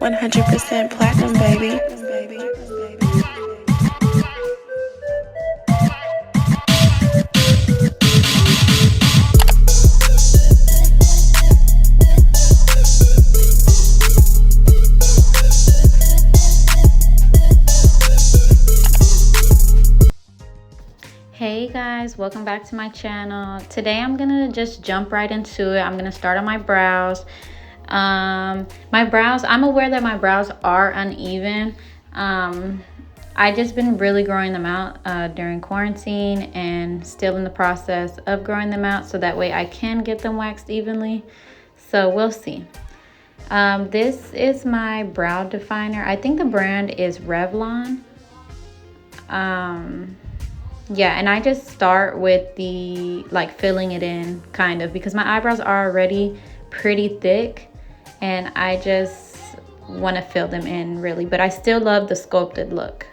100% platinum, baby. Hey guys, welcome back to my channel. Today I'm gonna just jump right into it. I'm gonna start on my brows. My brows, I'm aware that my brows are uneven. I just been really growing them out during quarantine and still in the process of growing them out, so that way I can get them waxed evenly. So we'll see. This is my brow definer. I think the brand is Revlon. Yeah, and I just start with the filling it in kind of, because my eyebrows are already pretty thick and I just want to fill them in really, but I still love the sculpted look.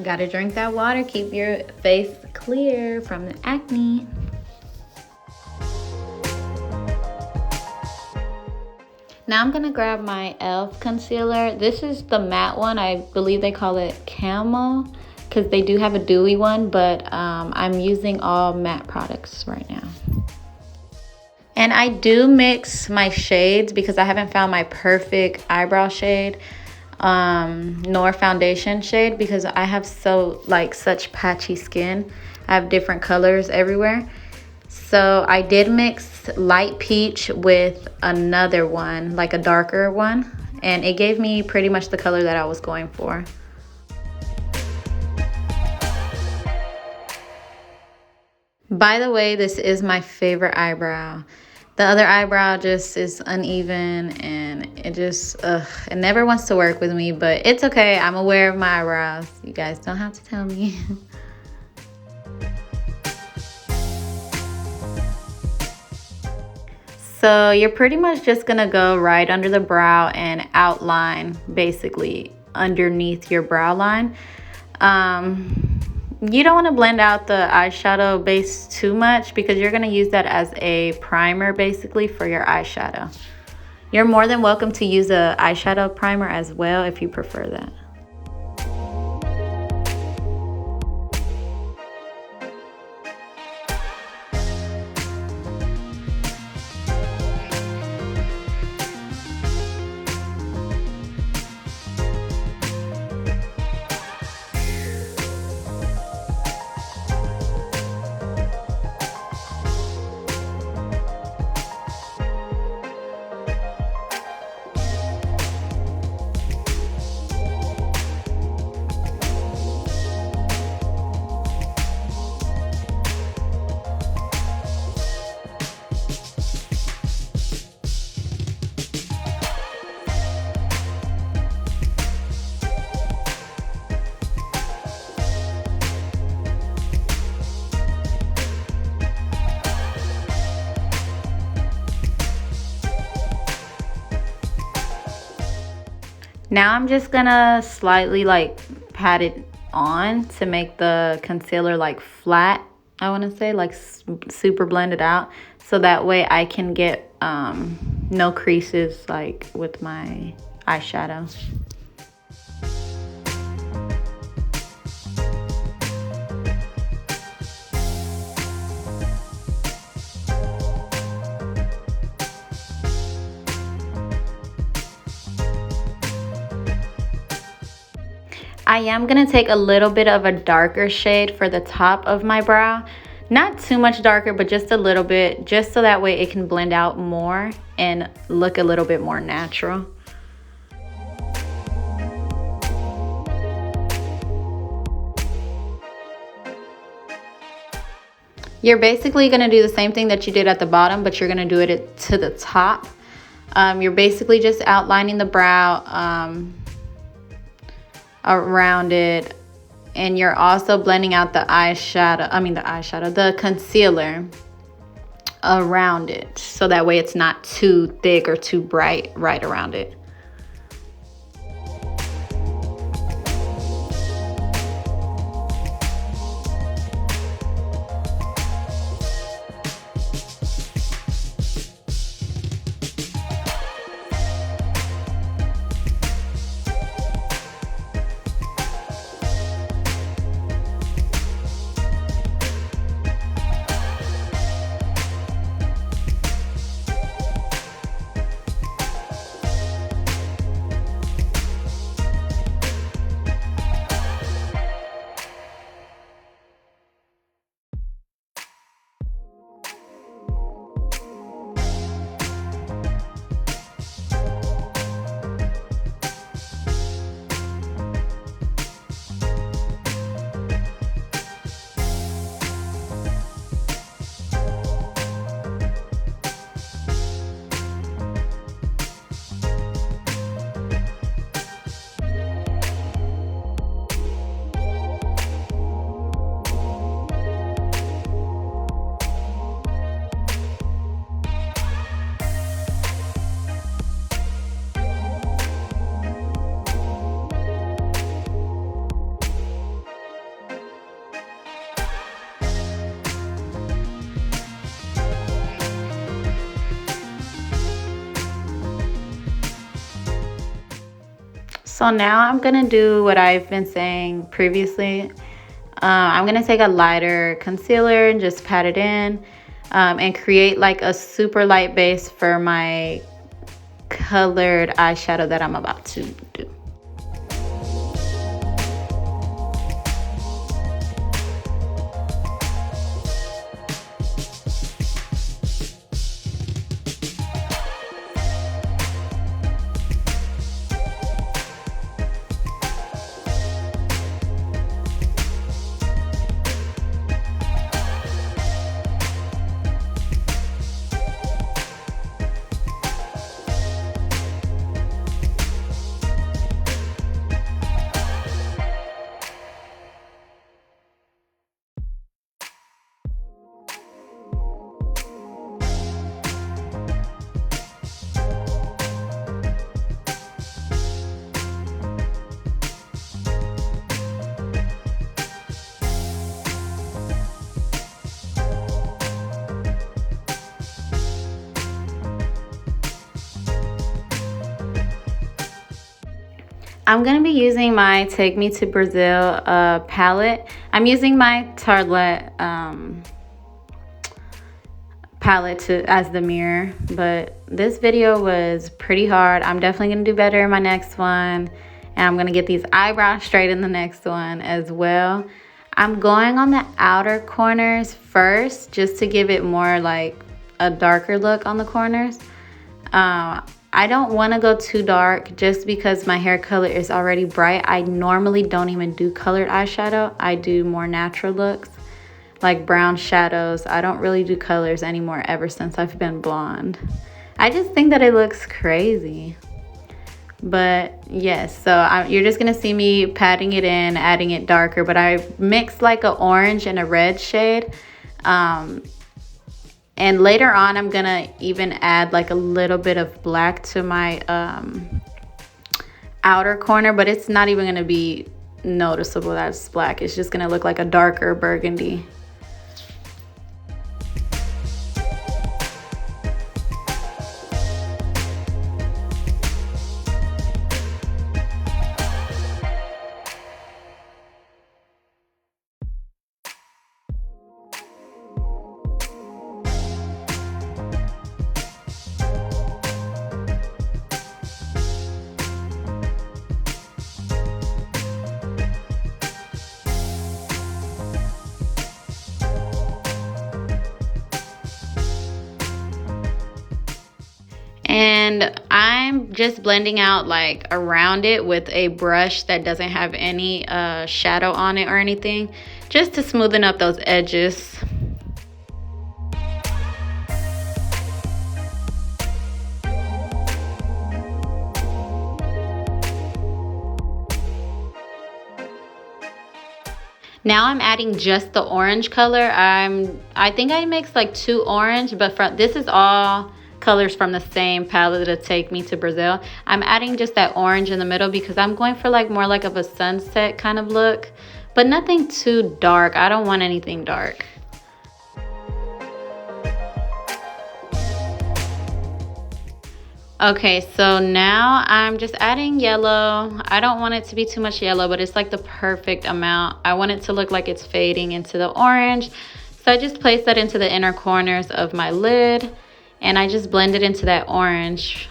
Gotta drink that water, keep your face clear from the acne. Now I'm gonna grab my e.l.f. concealer. This is the matte one. I believe they call it Camo, because they do have a dewy one, but I'm using all matte products right now. And I do mix my shades because I haven't found my perfect eyebrow shade. Nor foundation shade, because I have such patchy skin. I have different colors everywhere. So I did mix light peach with another one, like a darker one, and it gave me pretty much the color that I was going for. By the way, this is my favorite eyebrow. The other eyebrow just is uneven and it just, it never wants to work with me, but it's okay. I'm aware of my eyebrows. You guys don't have to tell me. So you're pretty much just gonna go right under the brow and outline basically underneath your brow line. You don't want to blend out the eyeshadow base too much, because you're going to use that as a primer basically for your eyeshadow. You're more than welcome to use a eyeshadow primer as well if you prefer that. Now I'm just gonna slightly like pat it on to make the concealer like flat, I want to say, like super blended out, so that way I can get no creases like with my eyeshadow. I am going to take a little bit of a darker shade for the top of my brow. Not too much darker, but just a little bit, just so that way it can blend out more and look a little bit more natural. You're basically going to do the same thing that you did at the bottom, but you're going to do it to the top. You're basically just outlining the brow around it, and you're also blending out the the concealer around it, so that way it's not too thick or too bright right around it. So now I'm gonna do what I've been saying previously. I'm gonna take a lighter concealer and just pat it in and create like a super light base for my colored eyeshadow that I'm about to do. I'm going to be using my Take Me to Brazil palette. I'm using my Tartelette palette as the mirror, but this video was pretty hard. I'm definitely going to do better in my next one, and I'm going to get these eyebrows straight in the next one as well. I'm going on the outer corners first just to give it more like a darker look on the corners. I don't want to go too dark just because my hair color is already bright. I normally don't even do colored eyeshadow. I do more natural looks like brown shadows. I don't really do colors anymore ever since I've been blonde. I just think that it looks crazy. But yes, so you're just going to see me patting it in, adding it darker. But I mixed like an orange and a red shade. And later on, I'm gonna even add like a little bit of black to my outer corner, but it's not even gonna be noticeable that it's black. It's just gonna look like a darker burgundy. And I'm just blending out like around it with a brush that doesn't have any shadow on it or anything, just to smoothen up those edges. Now I'm adding just the orange color. I think I mixed like 2 orange, but this is all colors from the same palette to Take Me to Brazil. I'm adding just that orange in the middle because I'm going for like more like of a sunset kind of look, but nothing too dark. I don't want anything dark. Okay, so now I'm just adding yellow. I don't want it to be too much yellow, but it's like the perfect amount. I want it to look like it's fading into the orange. So I just place that into the inner corners of my lid, and I just blend it into that orange.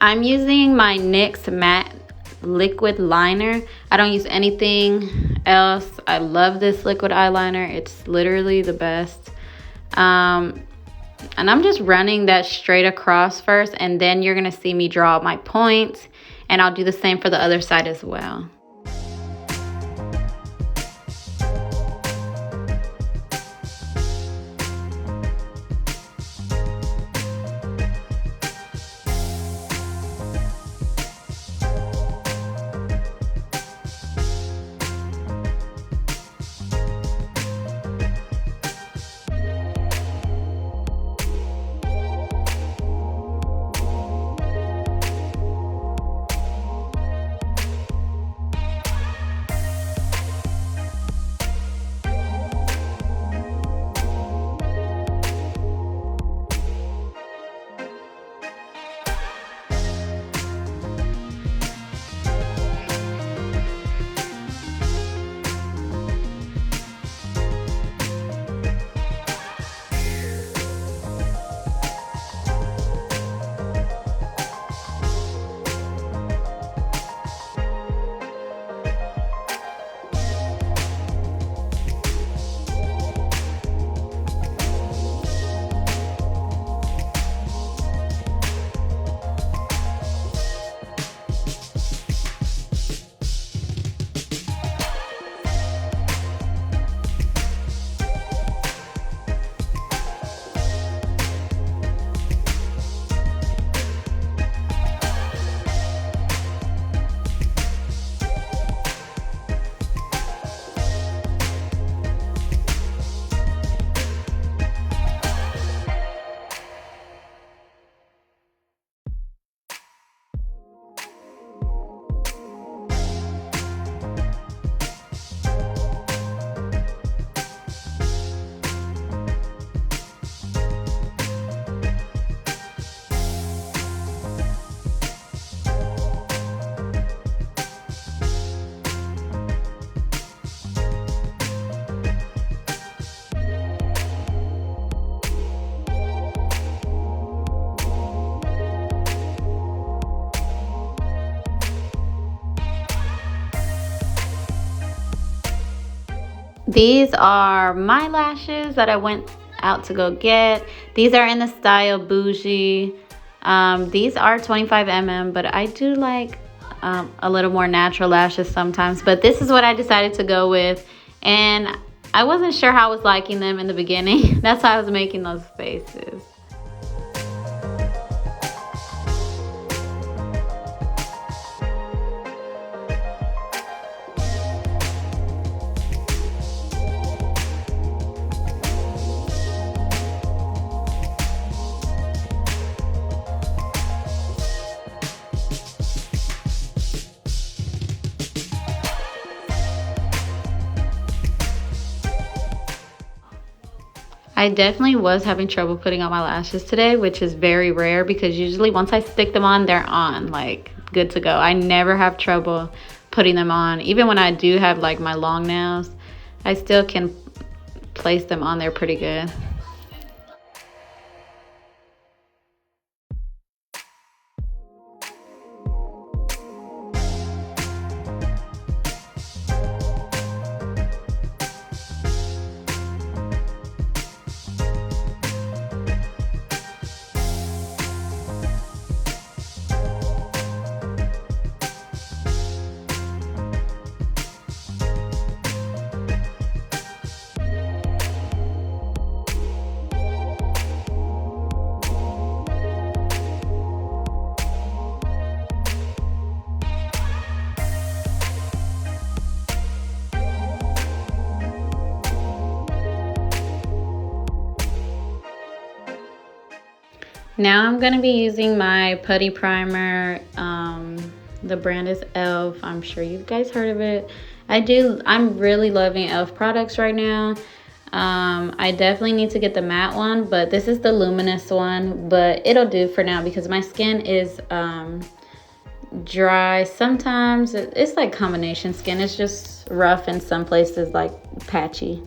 I'm using my NYX matte liquid liner. I don't use anything else. I love this liquid eyeliner. It's literally the best. And I'm just running that straight across first, and then you're gonna see me draw my points, and I'll do the same for the other side as well. These are my lashes that I went out to go get. These are in the style Bougie. These are 25 mm, but I do like a little more natural lashes sometimes. But this is what I decided to go with, and I wasn't sure how I was liking them in the beginning. That's why I was making those faces. I definitely was having trouble putting on my lashes today, which is very rare because usually once I stick them on, they're on, like good to go. I never have trouble putting them on. Even when I do have like my long nails, I still can place them on there pretty good. Now I'm gonna be using my putty primer. The brand is e.l.f. I'm sure you guys heard of it. I'm really loving e.l.f. products right now. I definitely need to get the matte one, but this is the luminous one, but it'll do for now because my skin is dry. Sometimes it's like combination skin. It's just rough in some places, like patchy.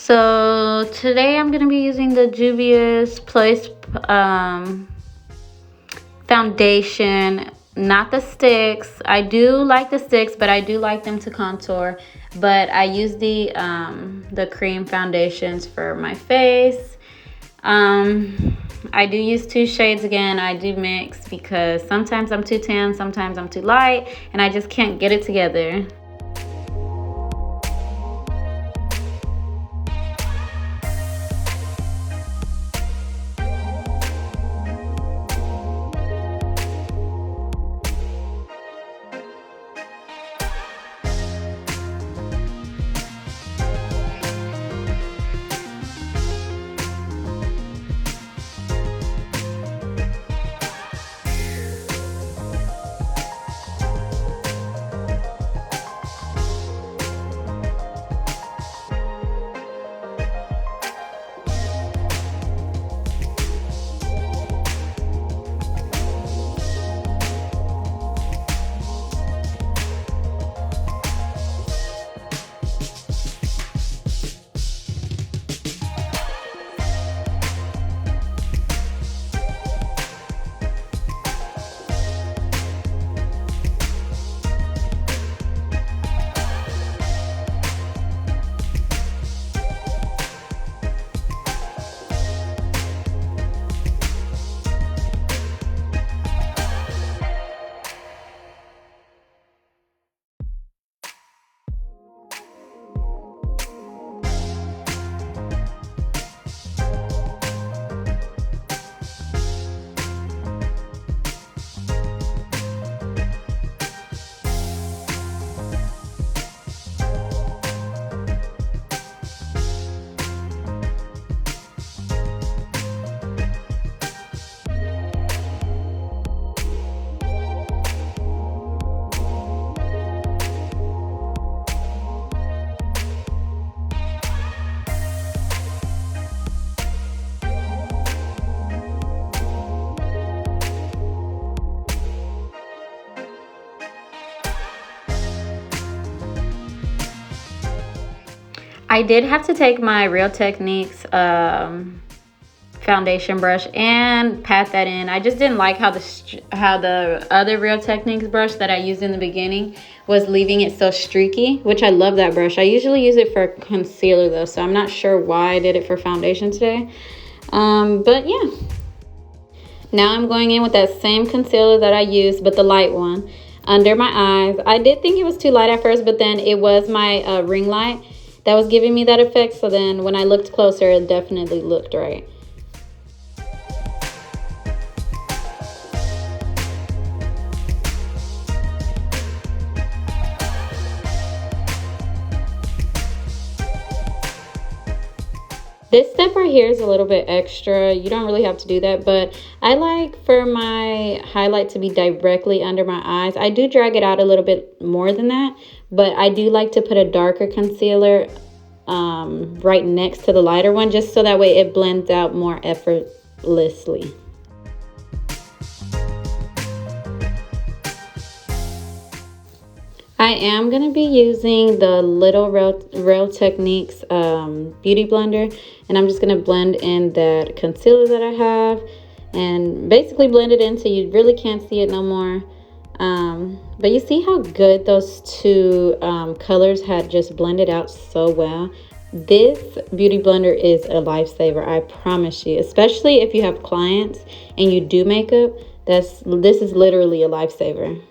So today I'm going to be using the Juvias Place foundation, not the sticks. I do like the sticks, but I do like them to contour. But I use the cream foundations for my face. I do use 2 shades again. I do mix because sometimes I'm too tan, sometimes I'm too light, and I just can't get it together. I did have to take my Real Techniques foundation brush and pat that in. I just didn't like how the other Real Techniques brush that I used in the beginning was leaving it so streaky, which I love that brush. I usually use it for concealer though, so I'm not sure why I did it for foundation today. But yeah. Now I'm going in with that same concealer that I used, but the light one, under my eyes. I did think it was too light at first, but then it was my ring light that was giving me that effect. So then when I looked closer, it definitely looked right. This step right here is a little bit extra. You don't really have to do that, but I like for my highlight to be directly under my eyes. I do drag it out a little bit more than that, but I do like to put a darker concealer right next to the lighter one, just so that way it blends out more effortlessly. I am going to be using the little Real Techniques beauty blender, and I'm just going to blend in that concealer that I have and basically blend it in so you really can't see it no more. But you see how good those two colors had just blended out so well. This beauty blender is a lifesaver, I promise you, especially if you have clients and you do makeup. This is literally a lifesaver.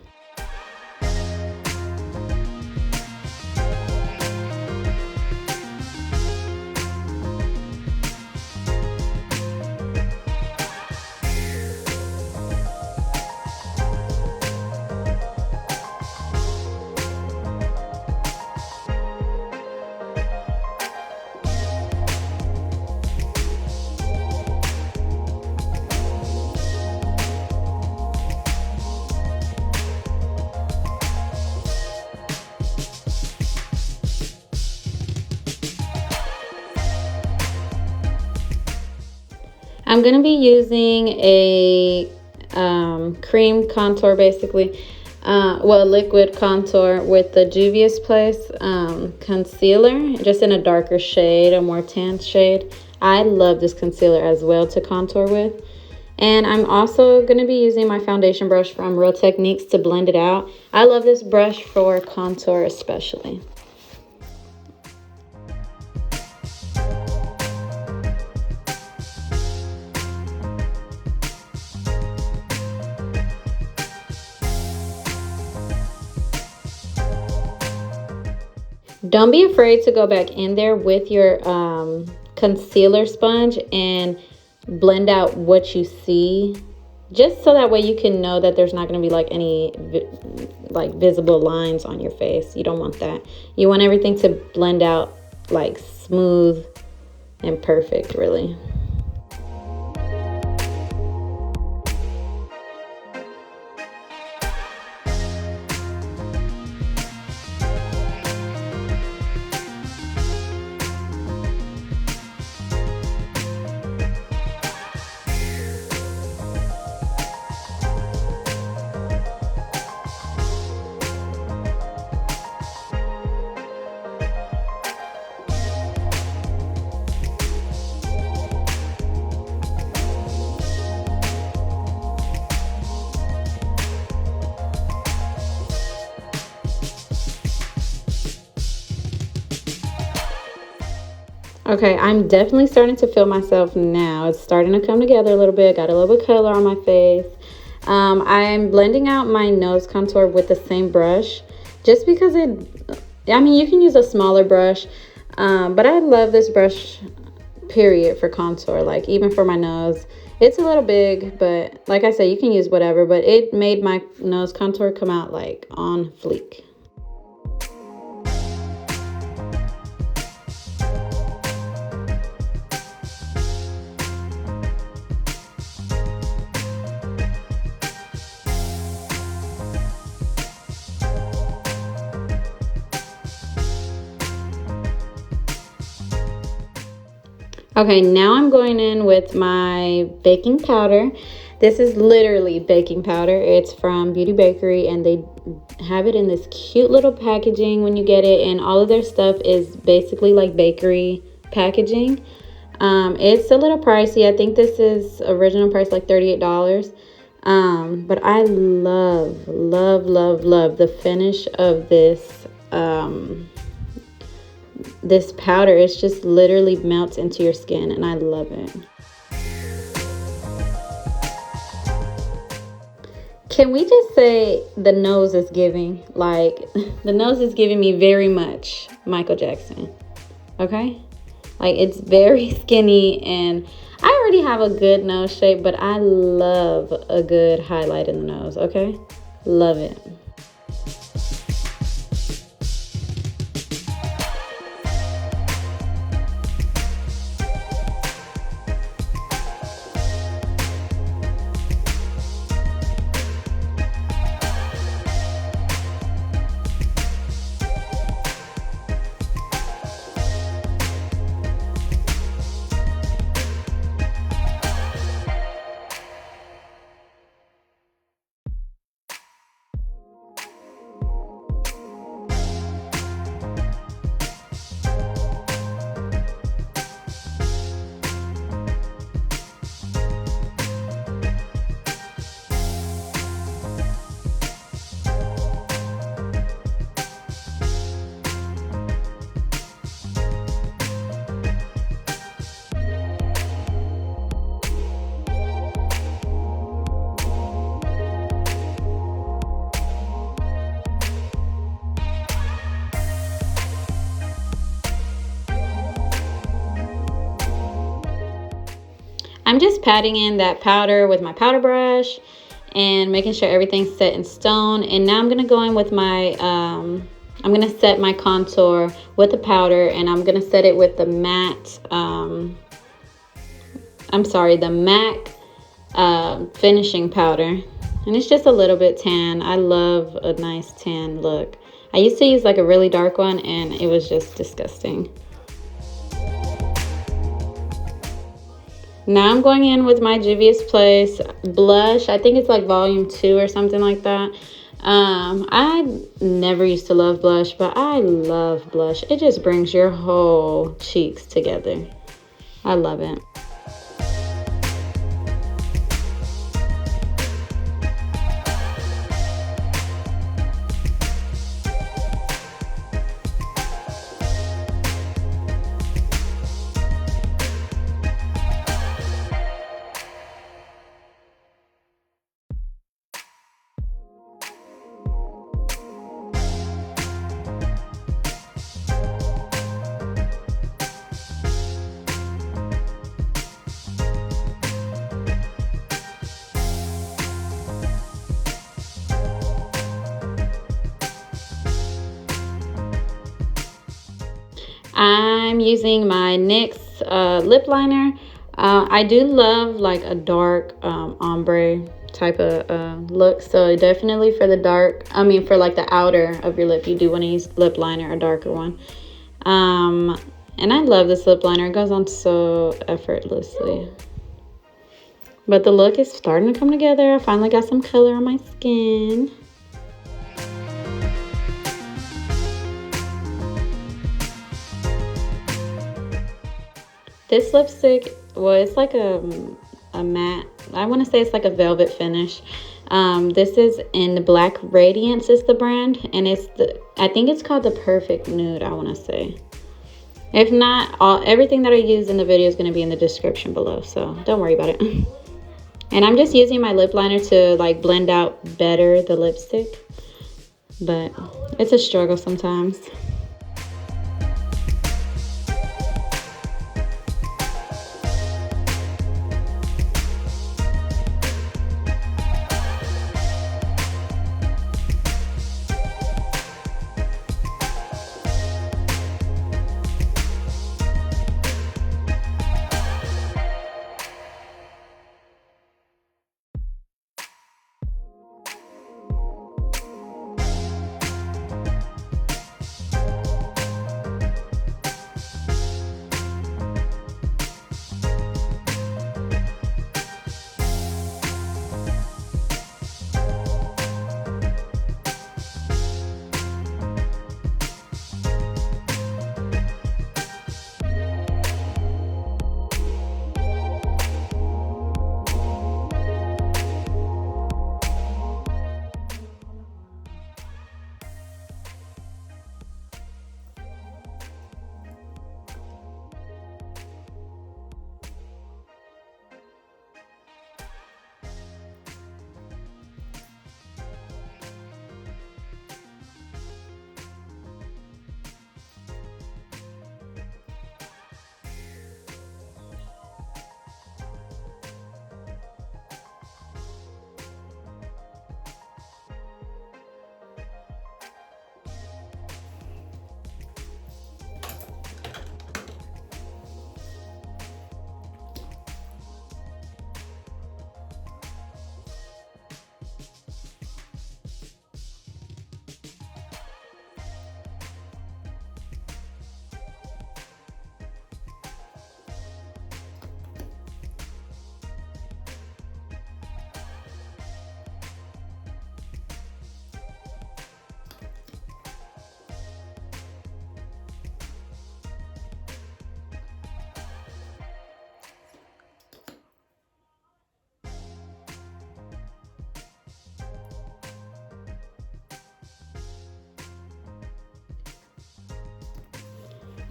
I'm going to be using a cream contour, basically. Well, liquid contour with the Juvias Place concealer, just in a darker shade, a more tan shade. I love this concealer as well to contour with. And I'm also going to be using my foundation brush from Real Techniques to blend it out. I love this brush for contour especially. Don't be afraid to go back in there with your concealer sponge and blend out what you see, just so that way you can know that there's not going to be like any visible lines on your face. You don't want that. You want everything to blend out like smooth and perfect, really. Okay, I'm definitely starting to feel myself now. It's starting to come together a little bit. Got a little bit of color on my face. I'm blending out my nose contour with the same brush, just because I mean, you can use a smaller brush, but I love this brush, period, for contour. Like, even for my nose. It's a little big, but like I said, you can use whatever, but it made my nose contour come out like on fleek. Okay, now I'm going in with my baking powder. This is literally baking powder. It's from Bakerie, and they have it in this cute little packaging when you get it, and all of their stuff is basically like bakery packaging. It's a little pricey. I think this is original price like $38. But I love the finish of this this powder. It's just literally melts into your skin, and I love it. Can we just say the nose is giving? Like, the nose is giving me very much Michael Jackson. Okay? Like, it's very skinny, and I already have a good nose shape, but I love a good highlight in the nose. Okay? Love it. I'm just patting in that powder with my powder brush and making sure everything's set in stone. And now I'm going to go in with my, I'm going to set my contour with the powder, and I'm going to set it with the matte, the MAC finishing powder. And it's just a little bit tan. I love a nice tan look. I used to use like a really dark one, and it was just disgusting. Now I'm going in with my Juvia's Place blush. I think it's like volume 2 or something like that. I never used to love blush, but I love blush. It just brings your whole cheeks together. I love it. I'm using my NYX lip liner. I do love like a dark ombre type of look, so definitely for the dark, for like the outer of your lip, you do want to use lip liner, a darker one. And I love this lip liner. It goes on so effortlessly. But the look is starting to come together. I finally got some color on my skin. This lipstick, well, it's like a matte, I want to say it's like a velvet finish. This is in the black Radiance is the brand, and I think it's called the Perfect Nude, I want to say. If not, everything that I use in the video is going to be in the description below, so don't worry about it. And I'm just using my lip liner to like blend out better the lipstick, but it's a struggle sometimes.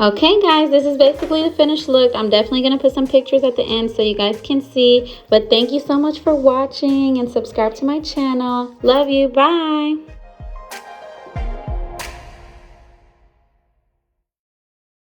Okay guys, this is basically the finished look. I'm definitely going to put some pictures at the end so you guys can see. But thank you so much for watching and subscribe to my channel. Love you. Bye.